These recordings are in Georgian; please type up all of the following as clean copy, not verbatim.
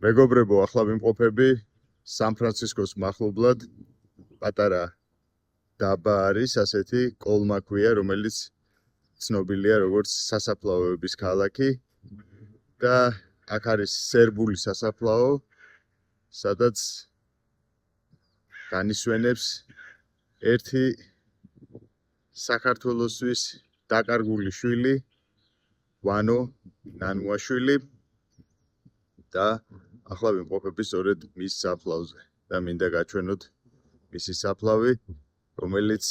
მეგობრებო, ახლა ვიმყოფები სან-ფრანცისკოს მახლობლად პატარა დაბა არის, ასეთი კოლმა ქვია, რომელიც ცნობილია როგორც სასაფლაოების ქალაქი და აქ არის სერბული სასაფლაო, სადაც განისვენებს ერთი საქართველოსთვის დაკარგული შვილი, ვანო ნანუაშვილი და ახლა ვიმყოფები სწორედ მის საფლავზე და მინდა გაჩვენოთ მისი საფლავი, რომელიც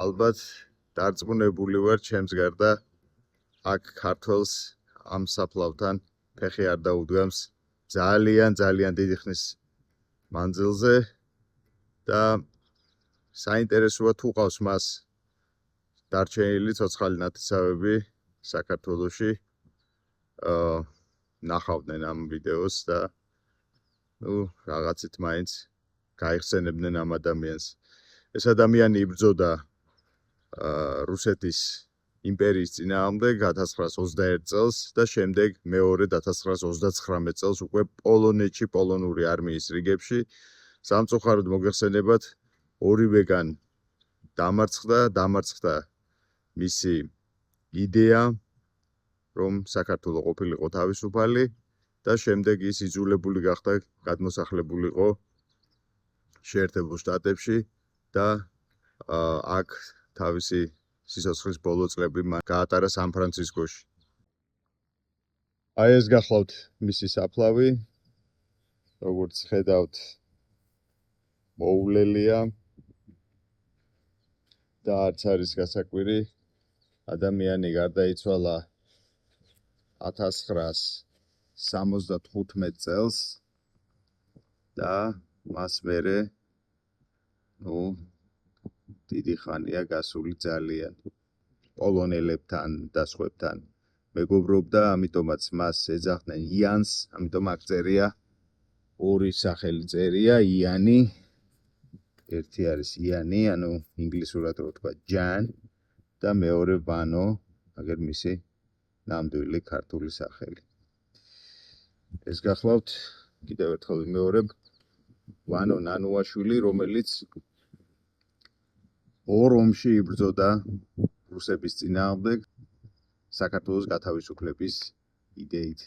ალბათ დარწმუნებული ვარ ჩემს გარდა აქ ქართველს ამ საფლავთან ფეხი არ დაუდგამს ძალიან დიდი ხნის მანძილზე და საინტერესოა თუ ყავს მას დარჩენილი ცოცხალი ნათესავები საქართველოში ნახავდნენ ამ ვიდეოს და რაღაცით მაინც გაიხსენებდნენ ამ ადამიანს. ეს ადამიანი იბრძოდა რუსეთის იმპერიის წინააღმდეგ 1921 წელს და შემდეგ მეორე 1939 წელს უკვე პოლონეთში პოლონური არმიის რიგებში სამწუხაროდ მოგეხსენებათ ორივეგან დამარცხდა მისი იდეა რომ საქართველო ყოფილიყო თავისუფალი და შემდეგ ის იძულებული გახდა გადმოსახლებულიყო შეერთებულ შტატებში და აქ თავისი სიცოცხლის ბოლო წლები გაატარა სან-ფრანცისკოში. აი ეს გახლავთ მისი საფლავი, როგორც ხედავთ მოულელია და არც არის გასაკვირი, ადამიანი გარდაიცვალა 1975 წელს და მას მერე დიდი ხანია გასული ძალიან პოლონელებთან და სხვებთან მეგობრობდა, ამიტომაც მას ეძახდნენ იანს, ამიტომ აქ წერია ორი სახელი წერია იანი, ერთი არის იანი, ანუ ინგლისურად რო თქვა ჯან და მეორე ვანო, აგერ მისი ნამდვილი ქართული სახელი. ეს გახლავთ კიდევ ერთხელ ვიმეორებ ვანო ნანუაშვილი, რომელიც ორ ომში იბრძოდა რუსების წინააღმდეგ საქართველოს გათავისუფლების იდეით.